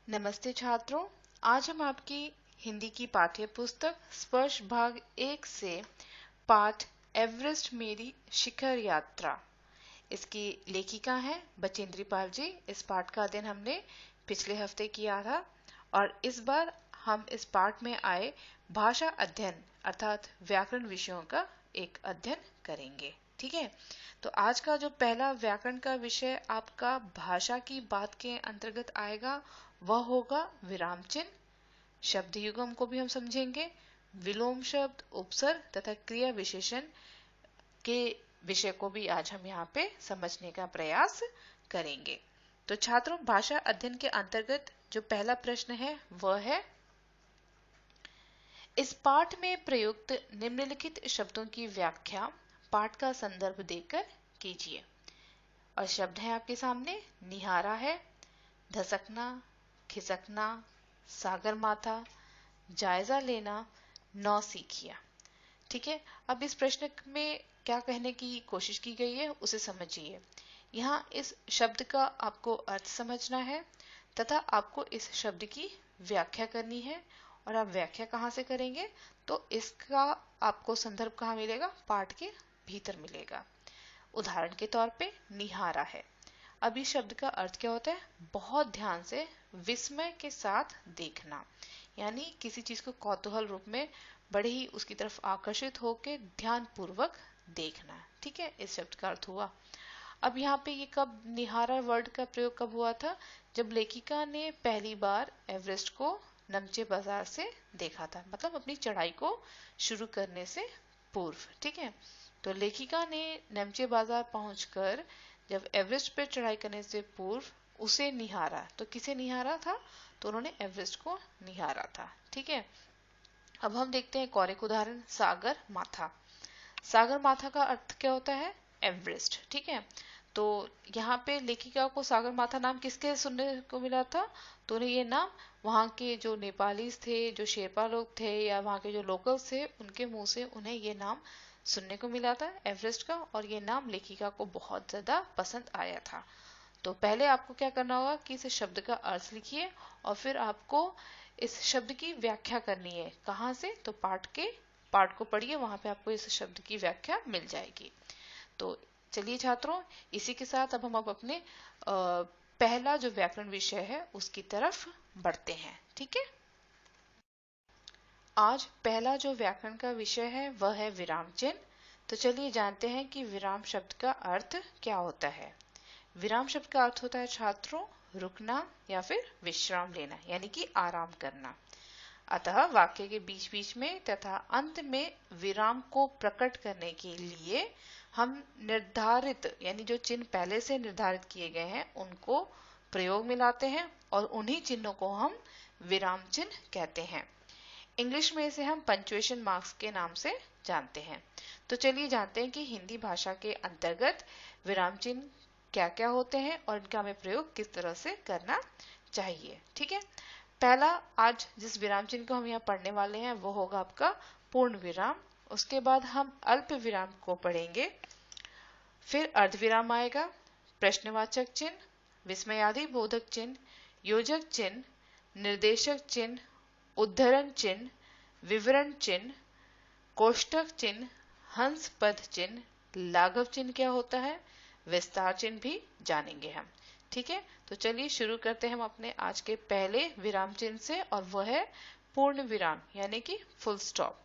नमस्ते छात्रों, आज हम आपकी हिंदी की पाठ्य पुस्तक स्पर्श भाग 1 से पाठ एवरेस्ट मेरी शिखर यात्रा, इसकी लेखिका हैं बचेंद्री पाल जी। इस पाठ का अध्ययन हमने पिछले हफ्ते किया था और इस बार हम इस पाठ में आए भाषा अध्ययन अर्थात व्याकरण विषयों का एक अध्ययन करेंगे। ठीक है, तो आज का जो पहला व्याकरण का विषय आपका भाषा की बात के अंतर्गत आएगा वह होगा विराम चिन्ह। शब्द युग्म को भी हम समझेंगे, विलोम शब्द, उपसर्ग तथा क्रिया विशेषण के विषय को भी आज हम यहाँ पे समझने का प्रयास करेंगे। तो छात्रों, भाषा अध्ययन के अंतर्गत जो पहला प्रश्न है वह है, इस पाठ में प्रयुक्त निम्नलिखित शब्दों की व्याख्या पाठ का संदर्भ देकर कीजिए। और शब्द है आपके सामने, निहारा है, धसकना, खिसकना, सागर माथा, जायजा लेना, नौसिखिया। ठीक है, अब इस प्रश्न में क्या कहने की कोशिश की गई है उसे समझिए। यहाँ इस शब्द का आपको अर्थ समझना है तथा आपको इस शब्द की व्याख्या करनी है। और आप व्याख्या कहाँ से करेंगे, तो इसका आपको संदर्भ कहाँ मिलेगा, पाठ के भीतर मिलेगा। उदाहरण के तौर पे निहारा है। अब इस शब्द का अर्थ क्या होता है, बहुत ध्यान से विस्मय के साथ देखना, यानी किसी चीज को कौतूहल रूप में बड़े ही उसकी तरफ आकर्षित होकर ध्यान पूर्वक देखना। ठीक है, इस शब्द का अर्थ हुआ। अब यहाँ पे ये कब निहारा वर्ड का प्रयोग कब हुआ था, जब लेखिका ने पहली बार एवरेस्ट को नमचे बाजार से देखा था, मतलब अपनी चढ़ाई को शुरू करने से पूर्व। ठीक है, तो लेखिका ने नमचे बाजार पहुंचकर जब एवरेस्ट पर चढ़ाई करने से पूर्व उसे निहारा। तो किसे निहारा था, तो उन्होंने एवरेस्ट को निहारा था। ठीक है, अब हम देखते हैं और एक उदाहरण, सागर माथा। सागर माथा का अर्थ क्या होता है, एवरेस्ट। ठीक है, तो यहाँ पे लेखिका को सागर माथा नाम किसके सुनने को मिला था, तो उन्हें ये नाम वहाँ के जो नेपालीज थे, जो शेरपा लोग थे या वहाँ के जो लोकल्स थे, उनके मुंह से उन्हें ये नाम सुनने को मिला था एवरेस्ट का, और ये नाम लेखिका को बहुत ज्यादा पसंद आया था। तो पहले आपको क्या करना होगा कि इस शब्द का अर्थ लिखिए और फिर आपको इस शब्द की व्याख्या करनी है। कहाँ से, तो पाठ को पढ़िए, वहां पे आपको इस शब्द की व्याख्या मिल जाएगी। तो चलिए छात्रों, इसी के साथ अब हम अपने पहला जो व्याकरण विषय है उसकी तरफ बढ़ते हैं। ठीक है, आज पहला जो व्याकरण का विषय है वह है विराम चिन्ह। तो चलिए जानते हैं कि विराम शब्द का अर्थ क्या होता है। विराम शब्द का अर्थ होता है छात्रों, रुकना या फिर विश्राम लेना, यानी कि आराम करना। अतः वाक्य के बीच बीच में तथा अंत में विराम को प्रकट करने के लिए हम निर्धारित, यानी जो चिन्ह पहले से निर्धारित किए गए हैं उनको प्रयोग में लाते हैं और उन्हीं चिन्हों को हम विराम चिन्ह कहते हैं। इंग्लिश में इसे हम पंक्चुएशन मार्क्स के नाम से जानते हैं। तो चलिए जानते हैं कि हिंदी भाषा के अंतर्गत विराम चिन्ह क्या क्या होते हैं और इनका हमें प्रयोग किस तरह से करना चाहिए। ठीक है, पहला आज जिस विराम चिन्ह को हम यहाँ पढ़ने वाले हैं वो होगा आपका पूर्ण विराम। उसके बाद हम अल्प विराम को पढ़ेंगे, फिर अर्धविराम आएगा, प्रश्नवाचक चिन्ह, विस्मयादि बोधक चिन्ह, योजक चिन्ह, निर्देशक चिन्ह, उद्धरण चिन्ह, विवरण चिन्ह, कोष्ठक चिन्ह, हंस पद चिन्ह, लाघव चिन्ह क्या होता है, विस्तार चिन्ह भी जानेंगे हम। ठीक है, तो चलिए शुरू करते हैं हम अपने आज के पहले विराम चिन्ह से, और वह है पूर्ण विराम, यानी कि फुल स्टॉप।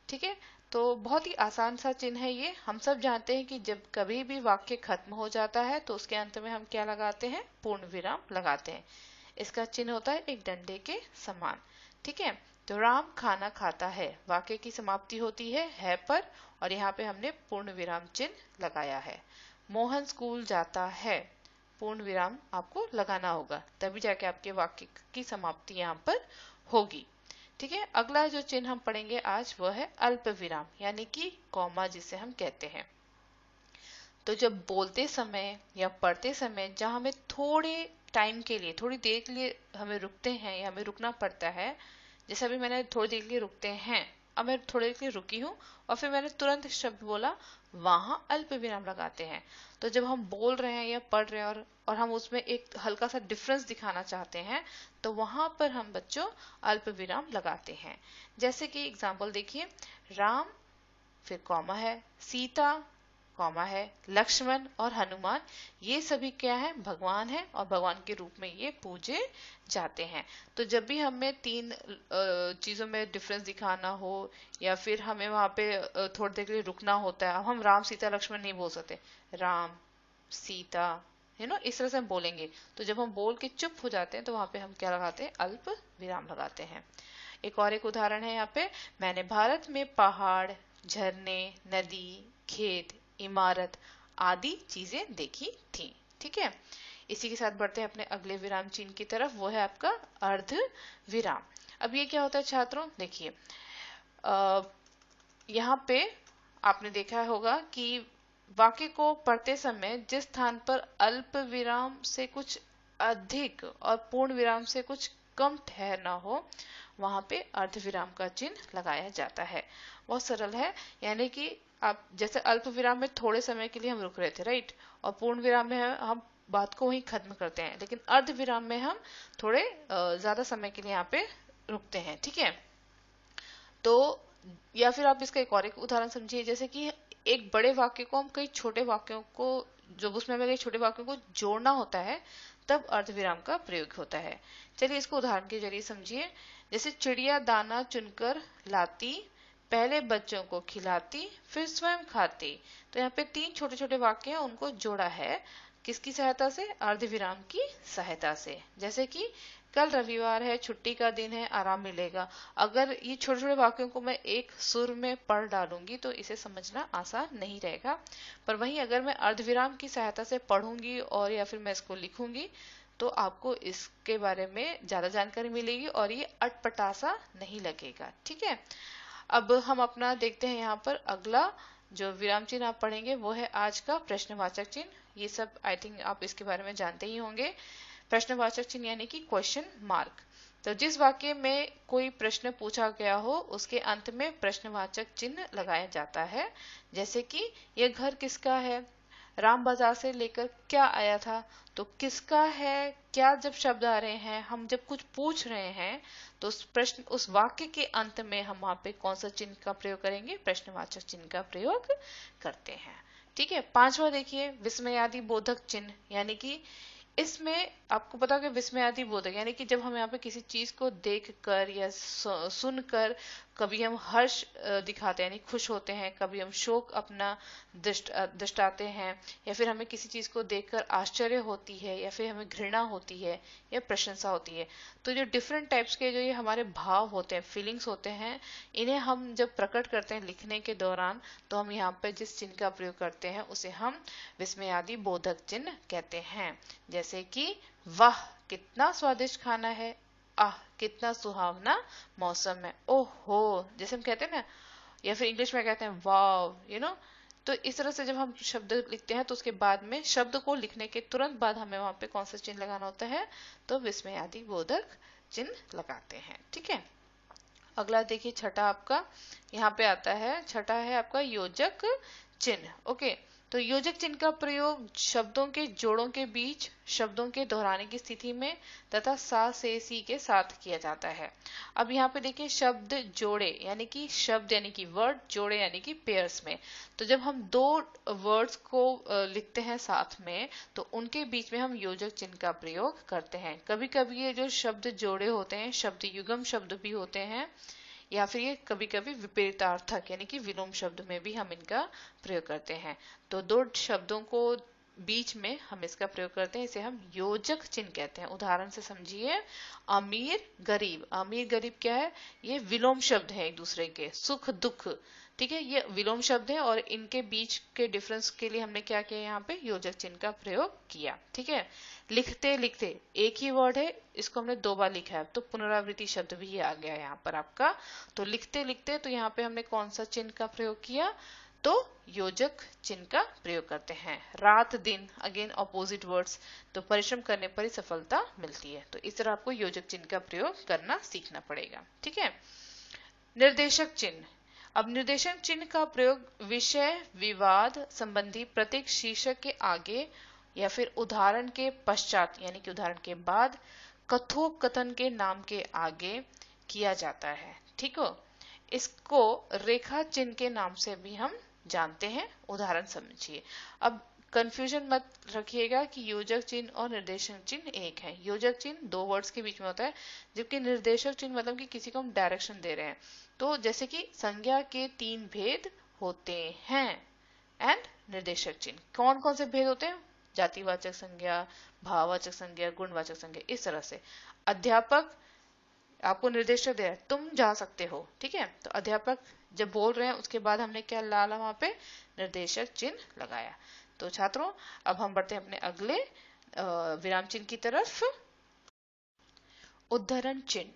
ठीक है, तो बहुत ही आसान सा चिन्ह है ये। हम सब जानते हैं कि जब कभी भी वाक्य खत्म हो जाता है तो उसके अंत में हम क्या लगाते हैं, पूर्ण विराम लगाते हैं। इसका चिन्ह होता है एक डंडे के समान। ठीक है, तो राम खाना खाता है, वाक्य की समाप्ति होती है पर, और यहाँ पे हमने पूर्ण विराम चिन्ह लगाया है। मोहन स्कूल जाता है, पूर्ण विराम आपको लगाना होगा, तभी जाके आपके वाक्य की समाप्ति यहाँ पर होगी। ठीक है, अगला जो चिन्ह हम पढ़ेंगे आज वह है अल्प विराम, यानी कि कॉमा जिसे हम कहते हैं। तो जब बोलते समय या पढ़ते समय जहां हमें थोड़े टाइम के लिए, थोड़ी देर के लिए हमें रुकते हैं या हमें रुकना पड़ता है, जैसे अभी मैंने थोड़ी देर के लिए रुकते हैं, अब मैं थोड़ी देर के लिए रुकी हूँ और फिर मैंने तुरंत शब्द बोला वहां अल्प विराम लगाते हैं। तो जब हम बोल रहे हैं या पढ़ रहे हैं और हम उसमें एक हल्का सा डिफरेंस दिखाना चाहते हैं तो वहां पर हम बच्चों अल्प विराम लगाते हैं। जैसे कि एग्जाम्पल देखिए, राम, फिर कॉमा है, सीता, कॉमा है, लक्ष्मण और हनुमान, ये सभी क्या है, भगवान है और भगवान के रूप में ये पूजे जाते हैं। तो जब भी हमें तीन चीजों में डिफरेंस दिखाना हो या फिर हमें वहां पे थोड़ी देर के लिए रुकना होता है, अब हम राम सीता लक्ष्मण नहीं बोल सकते, राम सीता, इस तरह से हम बोलेंगे। तो जब हम बोल के चुप हो जाते हैं तो वहां पे हम क्या लगाते हैं, अल्प विराम लगाते हैं। एक उदाहरण है यहाँ पे, मैंने भारत में पहाड़, झरने, नदी, खेत, इमारत आदि चीजें देखी थी। ठीक है, इसी के साथ बढ़ते हैं अपने अगले विराम चिन्ह की तरफ, वो है आपका अर्ध विराम। अब ये क्या होता है छात्रों, देखिए यहाँ पे आपने देखा होगा कि वाक्य को पढ़ते समय जिस स्थान पर अल्प विराम से कुछ अधिक और पूर्ण विराम से कुछ कम ठहरना हो वहां पे अर्ध विराम का चिन्ह लगाया जाता है। बहुत सरल है, यानी कि आप जैसे अल्प विराम में थोड़े समय के लिए हम रुक रहे थे, राइट, और पूर्ण विराम में हम बात को वहीं खत्म करते हैं, लेकिन अर्ध विराम में हम थोड़े ज्यादा समय के लिए यहाँ पे रुकते हैं। ठीक है, तो या फिर आप इसका एक उदाहरण समझिए, जैसे कि एक बड़े वाक्य को हम कई छोटे वाक्यों को, जब उसमें हमें कई छोटे वाक्यों को जोड़ना होता है तब अर्धविराम का प्रयोग होता है। चलिए इसको उदाहरण के जरिए समझिए। जैसे चिड़िया दाना चुनकर लाती, पहले बच्चों को खिलाती, फिर स्वयं खाती। तो यहाँ पे तीन छोटे छोटे वाक्य हैं, उनको जोड़ा है किसकी सहायता से, अर्धविराम की सहायता से। जैसे कि कल रविवार है, छुट्टी का दिन है, आराम मिलेगा। अगर ये छोटे छोटे वाक्यों को मैं एक सुर में पढ़ डालूंगी तो इसे समझना आसान नहीं रहेगा, पर वहीं अगर मैं अर्धविराम की सहायता से पढ़ूंगी और या फिर मैं इसको लिखूंगी तो आपको इसके बारे में ज्यादा जानकारी मिलेगी और ये अटपटा नहीं लगेगा। ठीक है, अब हम अपना देखते हैं यहाँ पर अगला जो विराम चिन्ह आप पढ़ेंगे वो है आज का प्रश्नवाचक चिन्ह। ये सब आई थिंक आप इसके बारे में जानते ही होंगे। प्रश्नवाचक चिन्ह यानी कि क्वेश्चन मार्क। तो जिस वाक्य में कोई प्रश्न पूछा गया हो उसके अंत में प्रश्नवाचक चिन्ह लगाया जाता है। जैसे कि यह घर किसका है, राम बाजार से लेकर क्या आया था। तो किसका है, क्या जब शब्द आ रहे हैं, हम जब कुछ पूछ रहे हैं तो उस प्रश्न, उस वाक्य के अंत में हम वहां पे कौन सा चिन्ह का प्रयोग करेंगे, प्रश्नवाचक चिन्ह का प्रयोग करते हैं। ठीक है, पांचवा देखिए, विस्मयादि बोधक चिन्ह, यानी कि इसमें आपको पता है कि विस्मयादि बोधक यानी कि जब हम यहाँ पे किसी चीज को देख कर या सुनकर कभी हम हर्ष दिखाते हैं यानी खुश होते हैं, कभी हम शोक अपना दर्शाते हैं, या फिर हमें किसी चीज को देखकर आश्चर्य होती है, या फिर हमें घृणा होती है या प्रशंसा होती है। तो जो डिफरेंट टाइप्स के जो ये हमारे भाव होते हैं, फीलिंग्स होते हैं, इन्हें हम जब प्रकट करते हैं लिखने के दौरान तो हम यहाँ पे जिस चिन्ह का प्रयोग करते हैं उसे हम विस्मयादि बोधक चिन्ह कहते हैं। जैसे कि वाह कितना स्वादिष्ट खाना है, आह कितना सुहावना मौसम है, ओहो, जैसे हम कहते हैं ना, या फिर इंग्लिश में कहते हैं वाव, तो इस तरह से जब हम शब्द लिखते हैं तो उसके बाद में शब्द को लिखने के तुरंत बाद हमें वहां पे कौन सा चिन्ह लगाना होता है, तो विस्मयादि बोधक चिन्ह लगाते हैं। ठीक है, अगला देखिए छठा आपका यहाँ पे आता है, छठा है आपका योजक चिन्ह। ओके, तो योजक चिन्ह का प्रयोग शब्दों के जोड़ों के बीच शब्दों के दोहराने की स्थिति में तथा सा से सी के साथ किया जाता है। अब यहाँ पे देखिए शब्द जोड़े यानी कि शब्द यानी कि वर्ड, जोड़े यानी कि पेयर्स में। तो जब हम दो वर्ड्स को लिखते हैं साथ में तो उनके बीच में हम योजक चिन्ह का प्रयोग करते हैं। कभी कभी ये जो शब्द जोड़े होते हैं शब्द युगम शब्द भी होते हैं, या फिर ये कभी कभी विपरीतार्थक यानी कि विलोम शब्द में भी हम इनका प्रयोग करते हैं। तो दो शब्दों को बीच में हम इसका प्रयोग करते हैं, इसे हम योजक चिन्ह कहते हैं। उदाहरण से समझिए, अमीर गरीब, अमीर गरीब क्या है, ये विलोम शब्द है एक दूसरे के, सुख दुख, ठीक है, ये विलोम शब्द है और इनके बीच के डिफरेंस के लिए हमने क्या किया, यहाँ पे योजक चिन्ह का प्रयोग किया। ठीक है, लिखते लिखते एक ही वर्ड है, इसको हमने दो बार लिखा है तो पुनरावृत्ति शब्द भी आ गया यहाँ पर आपका। तो लिखते लिखते तो यहाँ पे हमने कौन सा चिन्ह का प्रयोग किया, तो योजक चिन्ह का प्रयोग करते हैं। रात दिन, अगेन ऑपोजिट वर्ड्स, तो परिश्रम करने पर ही सफलता मिलती है। तो इस तरह आपको योजक चिन्ह का प्रयोग करना सीखना पड़ेगा। ठीक है, निर्देशक चिन्ह, अब निर्देशक चिन्ह का प्रयोग विषय विवाद संबंधी प्रत्येक शीर्षक के आगे या फिर उदाहरण के पश्चात यानी कि उदाहरण के बाद, कथोपकथन के नाम के आगे किया जाता है। ठीक हो, इसको रेखा चिन्ह के नाम से भी हम जानते हैं। उदाहरण समझिए। अब कंफ्यूजन मत रखिएगा कि योजक चिन्ह और निर्देशक चिन्ह एक है। योजक चिन्ह दो वर्ड्स के बीच में होता है, जबकि निर्देशक चिन्ह मतलब कि किसी को हम डायरेक्शन दे रहे हैं। तो जैसे कि संज्ञा के 3 भेद होते हैं एंड निर्देशक चिन्ह कौन कौन से भेद होते हैं? जातिवाचक संज्ञा, भाववाचक संज्ञा, गुणवाचक संज्ञा, इस तरह से। अध्यापक आपको निर्देशक दे रहा है, तुम जा सकते हो। ठीक है, तो अध्यापक जब बोल रहे हैं उसके बाद हमने क्या डाला वहां पे? निर्देशक चिन्ह लगाया। तो छात्रों अब हम बढ़ते हैं अपने अगले विराम चिन्ह की तरफ। उद्धरण चिन्ह।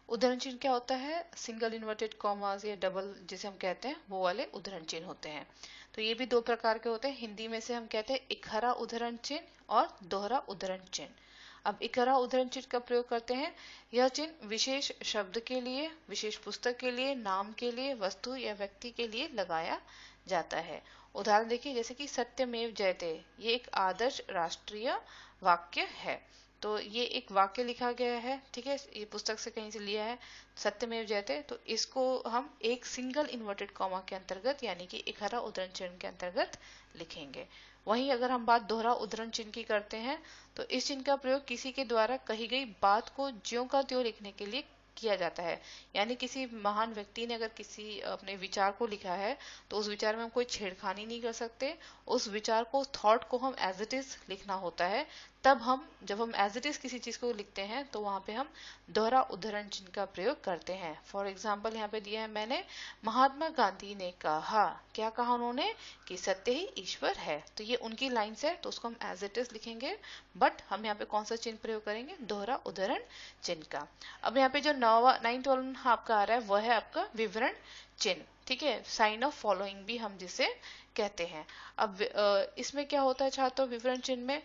उद्धरण चिन्ह क्या होता है? सिंगल इन्वर्टेड कॉमास या डबल जिसे हम कहते हैं वो वाले उद्धरण चिन्ह होते हैं। तो ये भी दो प्रकार के होते हैं। हिंदी में से हम कहते हैं इकहरा उद्धरण चिन्ह और दोहरा उद्धरण चिन्ह। अब इकहरा उद्धरण चिन्ह का प्रयोग करते हैं। यह चिन्ह विशेष शब्द के लिए, विशेष पुस्तक के लिए, नाम के लिए, वस्तु या व्यक्ति के लिए लगाया जाता है। उदाहरण देखिए, जैसे कि सत्यमेव जयते, ये एक आदर्श राष्ट्रीय वाक्य है। तो ये एक वाक्य लिखा गया है, ठीक है, ये पुस्तक से कहीं से लिया है, सत्यमेव जयते। तो इसको हम एक सिंगल इन्वर्टेड कॉमा के अंतर्गत यानी कि इकहरा उद्धरण चिन्ह के अंतर्गत लिखेंगे। वहीं अगर हम बात दोहरा उद्धरण चिन्ह की करते हैं तो इस चिन्ह का प्रयोग किसी के द्वारा कही गई बात को ज्यों का त्यों लिखने के लिए किया जाता है। यानी किसी महान व्यक्ति ने अगर किसी अपने विचार को लिखा है तो उस विचार में हम कोई छेड़खानी नहीं कर सकते। उस विचार को, थॉट को हम एज इट इज लिखना होता है। तब हम जब हम एज इट इज किसी चीज को लिखते हैं तो वहां पे हम दोहरा उद्धरण चिन्ह का प्रयोग करते हैं। फॉर एग्जाम्पल यहाँ पे दिया है मैंने, महात्मा गांधी ने कहा, क्या कहा उन्होंने? कि सत्य ही ईश्वर है। तो ये उनकी लाइन्स है तो उसको हम एज इट इज लिखेंगे, बट हम यहाँ पे कौन सा चिन्ह प्रयोग करेंगे? दोहरा उद्धरण चिन्ह का। अब यहाँ पे जो 9th वाला आपका आ रहा है वह है आपका विवरण चिन्ह। ठीक है, साइन ऑफ फॉलोइंग भी हम जिसे कहते हैं। अब इसमें क्या होता है छात्रों विवरण चिन्ह में?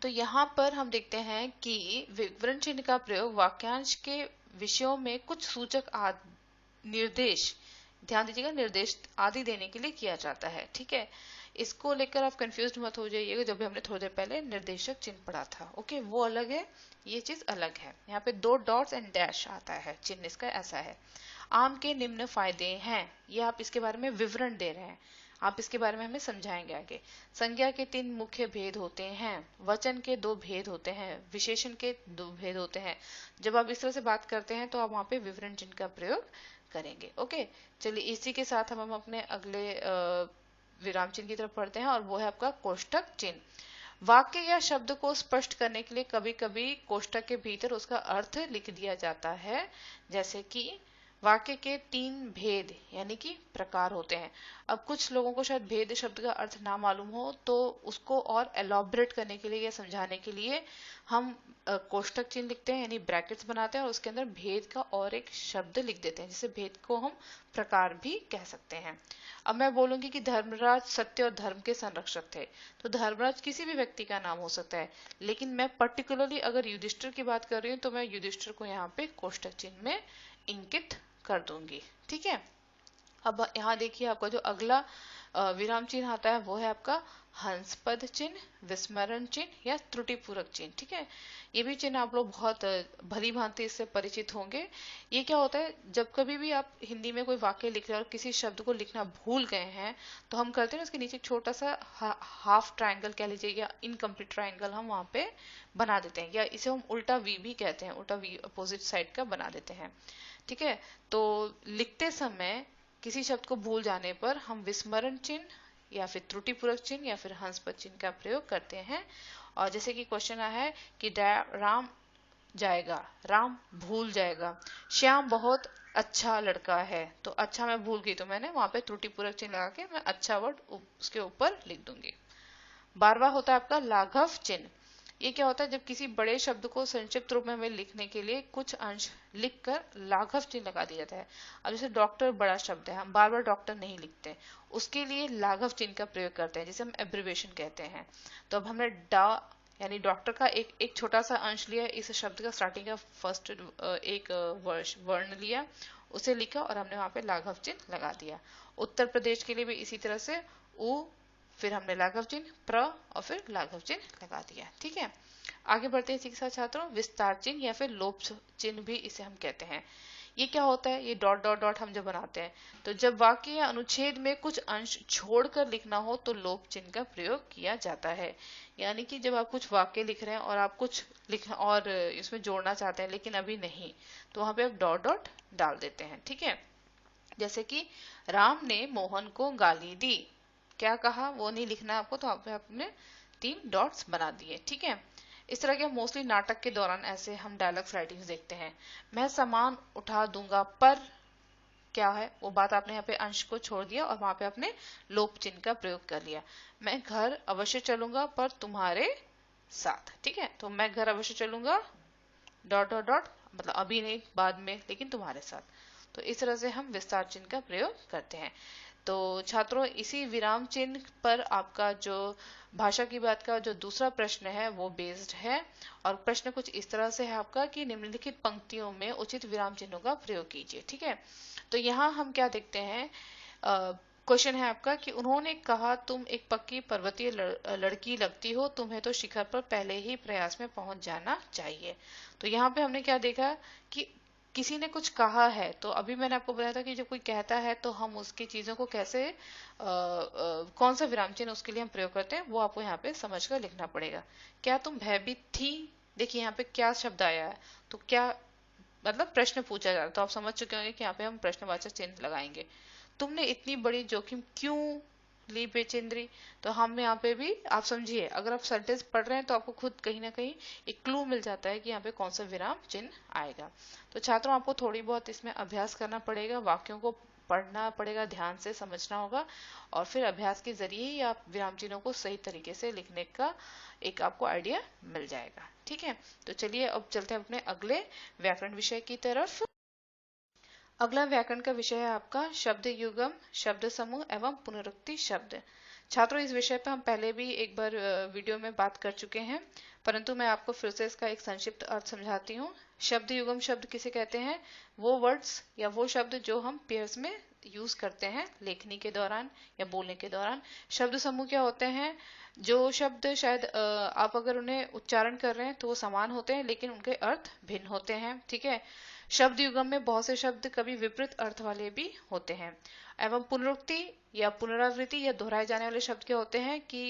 तो यहाँ पर हम देखते हैं कि विवरण चिन्ह का प्रयोग वाक्यांश के विषयों में कुछ सूचक निर्देश, ध्यान दीजिएगा, निर्देश आदि देने के लिए किया जाता है। ठीक है, इसको लेकर आप कंफ्यूज मत हो जाइएगा। जब भी हमने थोड़ी देर पहले निर्देशक चिन्ह पढ़ा था, ओके, वो अलग है, ये चीज अलग है। यहाँ पे 2 डॉट्स एंड डैश आता है, चिन्ह इसका ऐसा है। आम के निम्न फायदे हैं, ये आप इसके बारे में विवरण दे रहे हैं, आप इसके बारे में हमें समझाएंगे आगे। संज्ञा के 3 मुख्य भेद होते हैं, वचन के 2 भेद होते हैं, विशेषण के 2 भेद होते हैं। जब आप इस तरह से बात करते हैं तो आप वहां पे विवरण चिन्ह का प्रयोग करेंगे। ओके, चलिए इसी के साथ हम अपने अगले विराम चिन्ह की तरफ पढ़ते हैं और वो है आपका कोष्ठक चिन्ह। वाक्य या शब्द को स्पष्ट करने के लिए कभी कभी कोष्ठक के भीतर उसका अर्थ लिख दिया जाता है। जैसे कि वाक्य के 3 भेद यानी कि प्रकार होते हैं। अब कुछ लोगों को शायद भेद शब्द का अर्थ ना मालूम हो, तो उसको और एलॉबरेट करने के लिए या समझाने के लिए हम कोष्ठक चिन्ह लिखते हैं यानी ब्रैकेट्स बनाते हैं और उसके अंदर भेद का और एक शब्द लिख देते हैं, जिसे भेद को हम प्रकार भी कह सकते हैं। अब मैं बोलूंगी कि धर्मराज सत्य और धर्म के संरक्षक थे, तो धर्मराज किसी भी व्यक्ति का नाम हो सकता है, लेकिन मैं पर्टिकुलरली अगर युधिष्ठिर की बात कर रही हूँ तो मैं युधिष्ठिर को यहाँ पे कोष्ठक चिन्ह में इंकित कर दूंगी। ठीक है, अब यहाँ देखिए आपका जो अगला विराम चिन्ह आता है वो है आपका हंसपद चिन्ह, विस्मरण चिन्ह या त्रुटिपूरक चिन्ह। ठीक है, ये भी चिन्ह आप लोग बहुत भली भांति इससे परिचित होंगे। ये क्या होता है, जब कभी भी आप हिंदी में कोई वाक्य लिख रहे हैं और किसी शब्द को लिखना भूल गए हैं तो हम करते हैं उसके नीचे एक छोटा सा हाफ ट्राइंगल कह लीजिए या इनकम्प्लीट ट्राइंगल हम वहां पे बना देते हैं, या इसे हम उल्टा वी भी कहते हैं, उल्टा वी अपोजिट साइड का बना देते हैं। ठीक है, तो लिखते समय किसी शब्द को भूल जाने पर हम विस्मरण चिन्ह या फिर त्रुटिपूरक चिन्ह या फिर हंसपद चिन्ह का प्रयोग करते हैं। और जैसे कि क्वेश्चन आया है कि राम जाएगा, राम भूल जाएगा, श्याम बहुत अच्छा लड़का है, तो अच्छा मैं भूल गई तो मैंने वहां पे त्रुटिपूरक चिन्ह लगा के मैं अच्छा वर्ड उसके ऊपर लिख दूंगी। 12वां होता है आपका लाघव चिन्ह। ये क्या होता है, जब किसी बड़े शब्द को संक्षिप्त रूप में हमें लिखने के लिए कुछ अंश लिखकर लाघव चिन्ह लगा दिया जाता है। अब जैसे डॉक्टर बड़ा शब्द है, हम बार बार डॉक्टर नहीं लिखते, उसके लिए लाघव चिन्ह का प्रयोग करते हैं, जिसे हम एब्रिवेशन कहते हैं। तो अब हमने डा यानी डॉक्टर का एक छोटा सा अंश लिया, इस शब्द का स्टार्टिंग का फर्स्ट एक वर्ण लिया, उसे लिखा और हमने वहां पे लाघव चिन्ह लगा दिया। उत्तर प्रदेश के लिए भी इसी तरह से उ, फिर हमने लाघव चिन्ह प्र और फिर लाघव चिन्ह लगा दिया। ठीक है, आगे बढ़ते हैं इसी के साथ छात्रों, विस्तार चिन्ह या फिर लोप चिन्ह भी इसे हम कहते हैं। ये क्या होता है, ये डॉट डॉट डॉट हम जब बनाते हैं तो जब वाक्य या अनुच्छेद में कुछ अंश छोड़कर लिखना हो तो लोप चिन्ह का प्रयोग किया जाता है। यानी कि जब आप कुछ वाक्य लिख रहे हैं और आप कुछ लिख और इसमें जोड़ना चाहते हैं लेकिन अभी नहीं, तो वहां पे आप डॉट डॉट डाल देते हैं। ठीक है, जैसे कि राम ने मोहन को गाली दी, क्या कहा वो नहीं लिखना आपको, तो आपने 3 डॉट्स बना दिए। ठीक है, इस तरह के मोस्टली नाटक के दौरान ऐसे हम डायलॉग्स राइटिंग्स देखते हैं। मैं सामान उठा दूंगा पर, क्या है वो बात, आपने यहाँ पे अंश को छोड़ दिया और वहां पे आपने लोप चिन्ह का प्रयोग कर लिया। मैं घर अवश्य चलूंगा पर तुम्हारे साथ। ठीक है, तो मैं घर अवश्य चलूंगा डॉट डॉट डॉट, मतलब अभी नहीं बाद में, लेकिन तुम्हारे साथ। तो इस तरह से हम विस्तार चिन्ह का प्रयोग करते हैं। तो छात्रों, इसी विराम चिन्ह पर आपका जो भाषा की बात का जो दूसरा प्रश्न है वो बेस्ड है, और प्रश्न कुछ इस तरह से है आपका कि निम्नलिखित पंक्तियों में उचित विराम चिन्हों का प्रयोग कीजिए। ठीक है, तो यहाँ हम क्या देखते हैं, क्वेश्चन है आपका कि उन्होंने कहा तुम एक पक्की पर्वतीय लड़की लगती हो, तुम्हें तो शिखर पर पहले ही प्रयास में पहुंच जाना चाहिए। तो यहाँ पे हमने क्या देखा कि किसी ने कुछ कहा है, तो अभी मैंने आपको बताया था कि जब कोई कहता है तो हम उसकी चीजों को कैसे कौन सा विराम चिन्ह उसके लिए हम प्रयोग करते हैं वो आपको यहाँ पे समझ कर लिखना पड़ेगा। क्या तुम भयभीत थी, देखिए यहाँ पे क्या शब्द आया है, तो क्या मतलब प्रश्न पूछा जा रहा है, तो आप समझ चुके होंगे कि यहाँ पे हम प्रश्नवाचक चिन्ह लगाएंगे। तुमने इतनी बड़ी जोखिम क्यों ली बेचेंद्री, तो हम यहाँ पे भी आप समझिए, अगर आप सेंटेंस पढ़ रहे हैं तो आपको खुद कहीं ना कहीं एक क्लू मिल जाता है कि यहाँ पे कौन सा विराम चिन्ह आएगा। तो छात्रों, आपको थोड़ी बहुत इसमें अभ्यास करना पड़ेगा, वाक्यों को पढ़ना पड़ेगा, ध्यान से समझना होगा, और फिर अभ्यास के जरिए ही आप विराम चिन्हों को सही तरीके से लिखने का एक आपको आइडिया मिल जाएगा। ठीक है, तो चलिए अब चलते हैं अपने अगले व्याकरण विषय की तरफ। अगला व्याकरण का विषय है आपका शब्द युगम, शब्द समूह एवं पुनरुक्ति शब्द। छात्रों, इस विषय पर हम पहले भी एक बार वीडियो में बात कर चुके हैं, परंतु मैं आपको फिर से इसका एक संक्षिप्त अर्थ समझाती हूँ। शब्द युगम शब्द किसे कहते हैं, वो वर्ड्स या वो शब्द जो हम पेयर्स में यूज करते हैं लेखनी के दौरान या बोलने के दौरान। शब्द समूह क्या होते हैं, जो शब्द शायद आप अगर उन्हें उच्चारण कर रहे हैं तो वो समान होते हैं लेकिन उनके अर्थ भिन्न होते हैं। ठीक है, शब्द युगम में बहुत से शब्द कभी विपरीत अर्थ वाले भी होते हैं। एवं पुनरुक्ति या पुनरावृत्ति या दोहराए जाने वाले शब्द क्या होते हैं कि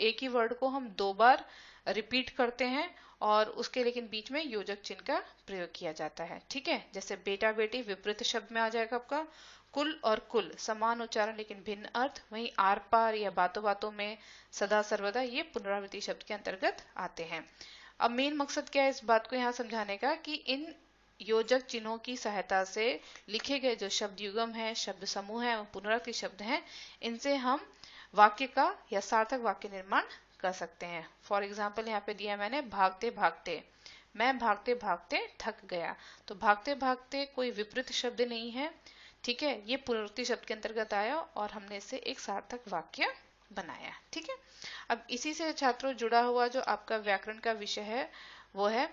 एक ही वर्ड को हम 2 बार रिपीट करते हैं और उसके लेकिन बीच में योजक चिन्ह का प्रयोग किया जाता है। ठीक है, जैसे बेटा बेटी विपरीत शब्द में आ जाएगा आपका, कुल और कुल समान उच्चारण लेकिन भिन्न अर्थ, वहीं आर पार या बातों बातों में, सदा सर्वदा, ये पुनरावृत्ति शब्द के अंतर्गत आते हैं। अब मेन मकसद क्या है इस बात को यहाँ समझाने का कि इन योजक चिन्हों की सहायता से लिखे गए जो शब्द युगम है, शब्द समूह है, पुनरावृत्ति शब्द हैं, इनसे हम वाक्य का या सार्थक वाक्य निर्माण कर सकते हैं। फॉर एग्जाम्पल यहाँ पे दिया मैंने भागते भागते, मैं भागते भागते थक गया, तो भागते भागते कोई विपरीत शब्द नहीं है। ठीक है, ये पुनरुक्ति शब्द के अंतर्गत आया और हमने इससे एक सार्थक वाक्य बनाया। ठीक है, अब इसी से छात्रों जुड़ा हुआ जो आपका व्याकरण का विषय है वो है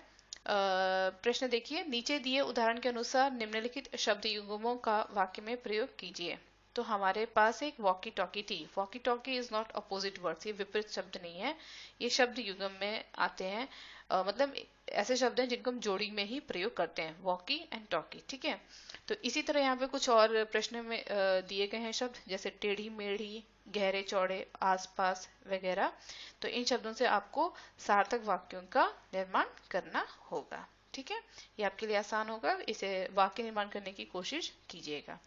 प्रश्न देखिए, नीचे दिए उदाहरण के अनुसार निम्नलिखित शब्द युग्मों का वाक्य में प्रयोग कीजिए। तो हमारे पास एक वॉकी टॉकी थी। Walkie talkie is not opposite words, ये विपरीत शब्द नहीं है, ये शब्द युग्म में आते हैं। मतलब ऐसे शब्द हैं जिनको हम जोड़ी में ही प्रयोग करते हैं, वॉकी एंड टॉकी। ठीक है, तो इसी तरह यहाँ पे कुछ और प्रश्न में दिए गए हैं शब्द, जैसे टेढ़ी मेढ़ी, गहरे चौड़े, आसपास वगैरह। तो इन शब्दों से आपको सार्थक वाक्यों का निर्माण करना होगा। ठीक है, ये आपके लिए आसान होगा, इसे वाक्य निर्माण करने की कोशिश कीजिएगा।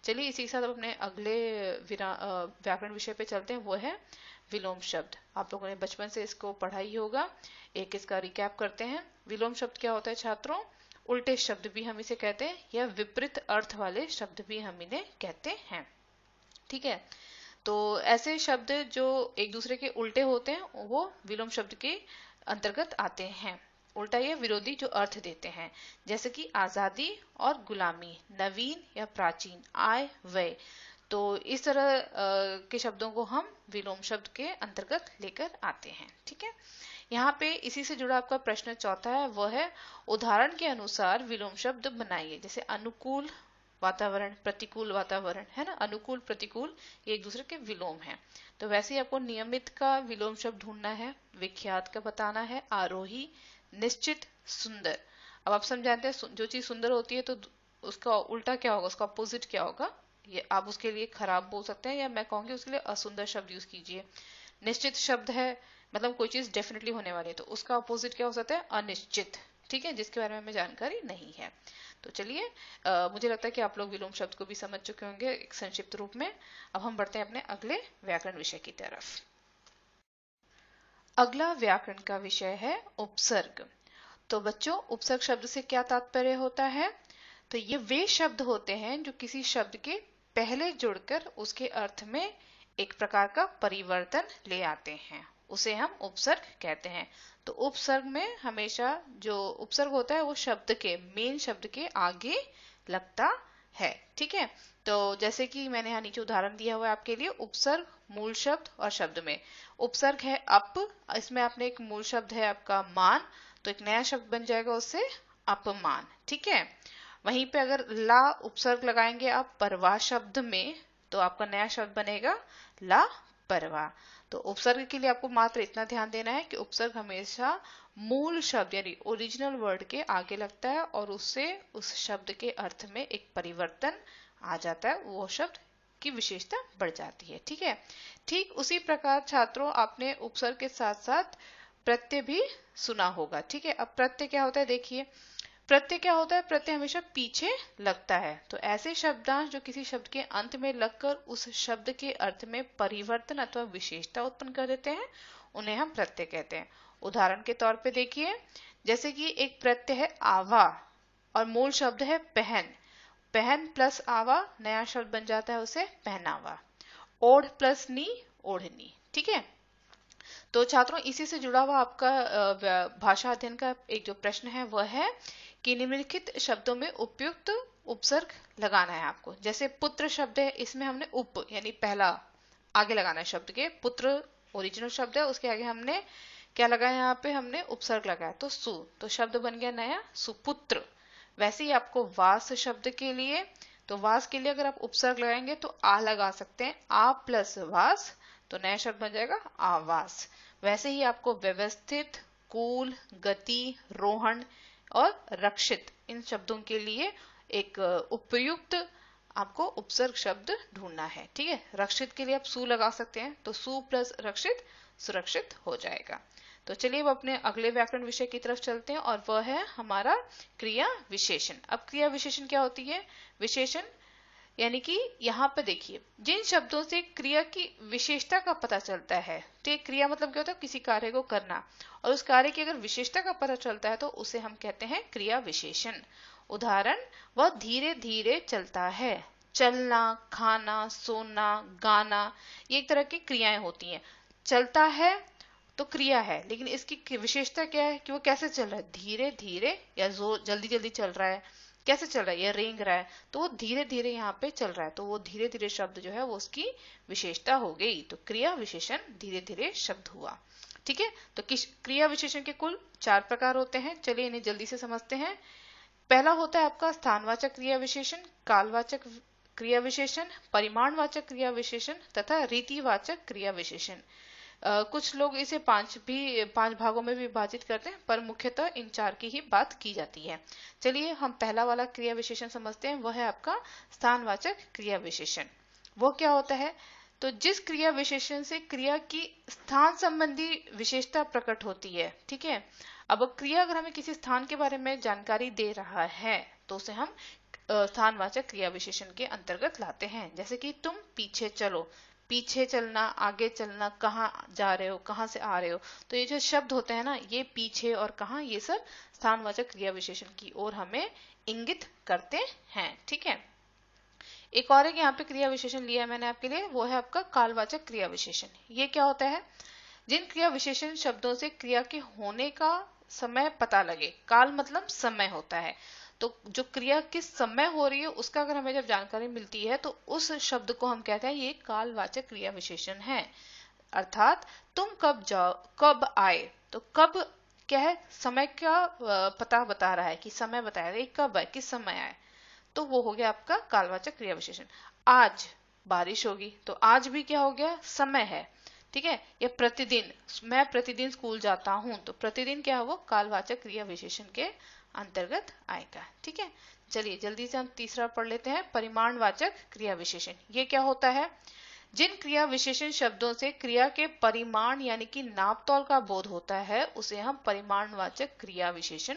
चलिए इसी के साथ अब अपने अगले व्याकरण विषय पे चलते हैं, वो है विलोम शब्द। आप लोगों ने बचपन से इसको पढ़ा ही होगा, एक इसका रिकैप करते हैं। विलोम शब्द क्या होता है छात्रों, उल्टे शब्द भी हम इसे कहते हैं या विपरीत अर्थ वाले शब्द भी हम इन्हें कहते हैं। ठीक है, तो ऐसे शब्द जो एक दूसरे के उल्टे होते हैं वो विलोम शब्द के अंतर्गत आते हैं। उल्टा या विरोधी जो अर्थ देते हैं, जैसे कि आजादी और गुलामी, नवीन या प्राचीन, आय व्यय। तो इस तरह के शब्दों को हम विलोम शब्द के अंतर्गत लेकर आते हैं। ठीक है, यहाँ पे इसी से जुड़ा आपका प्रश्न चौथा है, वह है उदाहरण के अनुसार विलोम शब्द बनाइए। जैसे अनुकूल वातावरण, प्रतिकूल वातावरण, है ना, अनुकूल प्रतिकूल ये एक दूसरे के विलोम हैं। तो वैसे ही आपको नियमित का विलोम शब्द ढूंढना है, विख्यात का बताना है, आरोही, निश्चित, सुंदर। अब आप समझाते हैं जो चीज सुंदर होती है तो उसका उल्टा क्या होगा, उसका अपोजिट क्या होगा, ये आप उसके लिए खराब बोल सकते हैं, या मैं कहूंगी उसके लिए असुंदर शब्द यूज कीजिए। निश्चित शब्द है मतलब कोई चीज डेफिनेटली होने वाली है, तो उसका अपोजिट क्या हो सकता है, अनिश्चित, ठीक है, जिसके बारे में हमें जानकारी नहीं है। तो चलिए मुझे लगता है कि आप लोग विलोम शब्द को भी समझ चुके होंगे एक संक्षिप्त रूप में। अब हम बढ़ते हैं अपने अगले व्याकरण विषय की तरफ। अगला व्याकरण का विषय है उपसर्ग। तो बच्चों, उपसर्ग शब्द से क्या तात्पर्य होता है, तो ये वे शब्द होते हैं जो किसी शब्द के पहले जुड़कर उसके अर्थ में एक प्रकार का परिवर्तन ले आते हैं, उसे हम उपसर्ग कहते हैं। तो उपसर्ग में हमेशा जो उपसर्ग होता है वो शब्द के, मेन शब्द के आगे लगता है, ठीक है। तो जैसे कि मैंने यहाँ नीचे उदाहरण दिया हुआ है आपके लिए, उपसर्ग मूल शब्द और शब्द में। उपसर्ग है अप, इसमें आपने एक मूल शब्द है आपका मान, तो एक नया शब्द बन जाएगा उससे अपमान, ठीक है। वहीं पे अगर ला उपसर्ग लगाएंगे आप परवाह शब्द में, तो आपका नया शब्द बनेगा ला परवाह। तो उपसर्ग के लिए आपको मात्र इतना ध्यान देना है कि उपसर्ग हमेशा मूल शब्द यानी ओरिजिनल वर्ड के आगे लगता है और उससे उस शब्द के अर्थ में एक परिवर्तन आ जाता है, वो शब्द की विशेषता बढ़ जाती है, ठीक है। ठीक उसी प्रकार छात्रों, आपने उपसर्ग के साथ साथ प्रत्यय भी सुना होगा, ठीक है। अब प्रत्यय क्या होता है, देखिए प्रत्यय क्या होता है, प्रत्यय हमेशा पीछे लगता है। तो ऐसे शब्दांश जो किसी शब्द के अंत में लगकर उस शब्द के अर्थ में परिवर्तन अथवा विशेषता उत्पन्न कर देते हैं, उन्हें हम प्रत्यय कहते हैं। उदाहरण के तौर पे देखिए, जैसे कि एक प्रत्यय है आवा और मूल शब्द है पहन, पहन प्लस आवा नया शब्द बन जाता है उसे पहनावा। ओढ़ प्लस नी ओढ़नी, ठीक है। तो छात्रों, इसी से जुड़ा हुआ आपका भाषा अध्ययन का एक जो प्रश्न है वह है कि निम्नलिखित शब्दों में उपयुक्त उपसर्ग लगाना है आपको। जैसे पुत्र शब्द है, इसमें हमने उप यानी पहला आगे लगाना है शब्द के, पुत्र ओरिजिनल शब्द है, उसके आगे हमने क्या लगाया, यहाँ पे हमने उपसर्ग लगाया, तो सु, तो शब्द बन गया नया सुपुत्र। वैसे ही आपको वास शब्द के लिए, तो वास के लिए अगर आप उपसर्ग लगाएंगे तो आ लगा सकते हैं, आ प्लस वास, तो नया शब्द बन जाएगा आवास। वैसे ही आपको व्यवस्थित, कूल, गति, रोहन और रक्षित, इन शब्दों के लिए एक उपयुक्त आपको उपसर्ग शब्द ढूंढना है, ठीक है। रक्षित के लिए आप सु लगा सकते हैं, तो सु प्लस रक्षित सुरक्षित हो जाएगा। तो चलिए अब अपने अगले व्याकरण विषय की तरफ चलते हैं और वह है हमारा क्रिया विशेषण। अब क्रिया विशेषण क्या होती है, विशेषण यानी कि यहाँ पे देखिए जिन शब्दों से क्रिया की विशेषता का पता चलता है, ठीक, क्रिया मतलब क्या होता है, किसी कार्य को करना, और उस कार्य की अगर विशेषता का पता चलता है तो उसे हम कहते हैं क्रिया विशेषण। उदाहरण, वह धीरे धीरे चलता है, चलना, खाना, सोना, गाना, ये एक तरह की क्रियाएं होती हैं। चलता है तो क्रिया है, लेकिन इसकी विशेषता क्या है कि वो कैसे चल रहा है, धीरे धीरे या जल्दी जल्दी चल रहा है, कैसे चल रहा है, या रेंग रहा है, तो वो धीरे धीरे यहाँ पे चल रहा है, तो वो धीरे धीरे शब्द जो है वो उसकी विशेषता हो गई, तो क्रिया विशेषण धीरे धीरे शब्द हुआ, ठीक है। तो क्रिया विशेषण के कुल 4 प्रकार होते हैं, चलिए इन्हें जल्दी से समझते हैं। पहला होता है आपका स्थानवाचक क्रिया विशेषण, कालवाचक क्रिया विशेषण, परिमाणवाचक क्रिया विशेषण तथा रीतिवाचक क्रिया विशेषण। कुछ लोग इसे 5 भागों में विभाजित करते हैं, पर मुख्यतः इन 4 की ही बात की जाती है। चलिए हम पहला वाला क्रिया विशेषण समझते हैं, वह है आपका स्थानवाचक क्रिया विशेषण। वो क्या होता है, तो जिस क्रिया विशेषण से क्रिया की स्थान संबंधी विशेषता प्रकट होती है, ठीक है। अब क्रिया अगर हमें किसी स्थान के बारे में जानकारी दे रहा है तो उसे हम स्थानवाचक क्रिया विशेषण के अंतर्गत लाते हैं। जैसे कि तुम पीछे चलो, पीछे चलना, आगे चलना, कहाँ जा रहे हो, कहाँ से आ रहे हो, तो ये जो शब्द होते हैं ना, ये पीछे और कहाँ, ये सब स्थानवाचक क्रिया विशेषण की ओर हमें इंगित करते हैं, ठीक है। एक और एक यहाँ पे क्रिया विशेषण लिया है मैंने आपके लिए, वो है आपका कालवाचक क्रिया विशेषण। ये क्या होता है, जिन क्रिया विशेषण शब्दों से क्रिया के होने का समय पता लगे, काल मतलब समय होता है, तो जो क्रिया किस समय हो रही है उसका अगर हमें जब जानकारी मिलती है तो उस शब्द को हम कहते हैं ये कालवाचक क्रिया विशेषण है। अर्थात तुम कब जाओ, कब आए, तो कब क्या है, समय का पता बता रहा है कि समय बताया ये कब है, किस समय आए, तो वो हो गया आपका कालवाचक क्रिया विशेषण। आज बारिश होगी तो आज भी क्या हो गया, समय है, ठीक है। या प्रतिदिन, मैं प्रतिदिन स्कूल जाता हूं, तो प्रतिदिन क्या है वो कालवाचक क्रिया विशेषण के अंतर्गत आएगा, ठीक है। चलिए जल्दी से हम तीसरा पढ़ लेते हैं, परिमाणवाचक क्रिया विशेषण। ये क्या होता है, जिन क्रिया विशेषण शब्दों से क्रिया के परिमाण यानी कि नापतोल का बोध होता है उसे हम परिमाणवाचक क्रिया विशेषण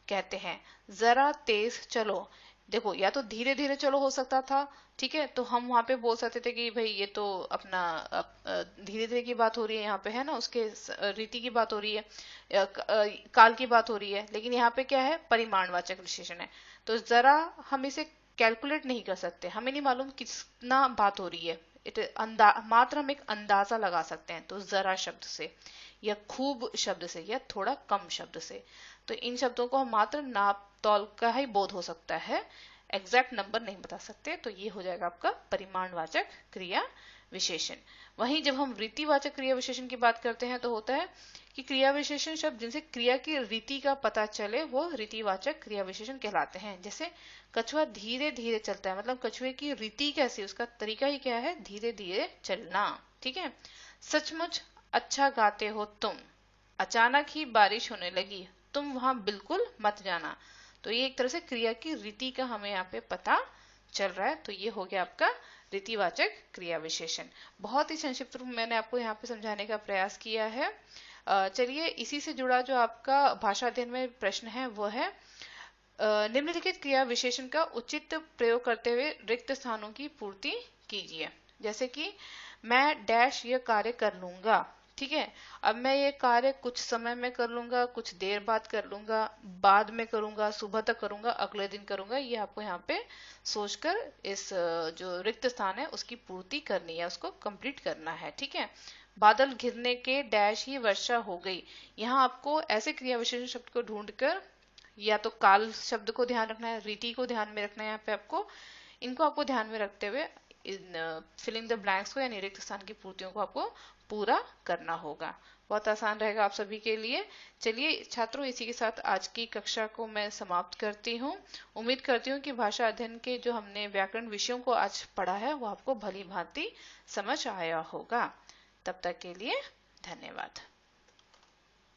कहते हैं। जरा तेज चलो, देखो या तो धीरे धीरे चलो हो सकता था, ठीक है, तो हम वहां पे बोल सकते थे कि भाई ये तो अपना धीरे धीरे की बात हो रही है, यहाँ पे है ना उसके रीति की बात हो रही है, काल की बात हो रही है, लेकिन यहाँ पे क्या है, परिमाणवाचक विशेषण है, तो जरा हम इसे कैलकुलेट नहीं कर सकते, हमें नहीं मालूम कितना बात हो रही है, मात्र हम एक अंदाजा लगा सकते हैं, तो जरा शब्द से या खूब शब्द से या थोड़ा कम शब्द से, तो इन शब्दों को हम मात्र नाप तौल का ही बोध हो सकता है, एग्जैक्ट नंबर नहीं बता सकते, तो ये हो जाएगा आपका परिमाणवाचक क्रिया विशेषण। वहीं जब हम रीतिवाचक क्रिया विशेषण की बात करते हैं तो होता है कि क्रिया विशेषण शब्द जिनसे क्रिया की रीति का पता चले वो रीतिवाचक क्रिया विशेषण कहलाते हैं। जैसे कछुआ धीरे धीरे चलता है, मतलब कछुए की रीति कैसी, उसका तरीका ही क्या है, धीरे धीरे चलना, ठीक है। सचमुच अच्छा गाते हो तुम, अचानक ही बारिश होने लगी, तुम वहां बिल्कुल मत जाना, तो ये एक तरह से क्रिया की रीति का हमें यहाँ पे पता चल रहा है, तो ये हो गया आपका रीतिवाचक क्रिया विशेषण। बहुत ही संक्षिप्त रूप में मैंने आपको यहाँ पे समझाने का प्रयास किया है। चलिए इसी से जुड़ा जो आपका भाषा अध्ययन में प्रश्न है वो है, निम्नलिखित क्रिया विशेषण का उचित प्रयोग करते हुए रिक्त स्थानों की पूर्ति कीजिए। जैसे कि मैं डैश ये कार्य कर लूंगा, ठीक है, अब मैं ये कार्य कुछ समय में कर लूंगा, कुछ देर बाद कर लूंगा, बाद में करूंगा, सुबह तक करूंगा, अगले दिन करूंगा, ये आपको यहाँ पे सोचकर इस जो रिक्त स्थान है उसकी पूर्ति करनी है, उसको कंप्लीट करना है, ठीक है। बादल घिरने के डैश ही वर्षा हो गई, यहाँ आपको ऐसे क्रिया विशेषण शब्द को ढूंढकर या तो काल शब्द को ध्यान रखना है, रीति को ध्यान में रखना है, यहाँ पे आपको इनको आपको ध्यान में रखते हुए फिलिंग द ब्लैंक्स को यानी रिक्त स्थान की पूर्तियों को आपको पूरा करना होगा। बहुत आसान रहेगा आप सभी के लिए। चलिए छात्रों, इसी के साथ आज की कक्षा को मैं समाप्त करती हूँ। उम्मीद करती हूँ कि भाषा अध्ययन के जो हमने व्याकरण विषयों को आज पढ़ा है वो आपको भली भांति समझ आया होगा। तब तक के लिए धन्यवाद।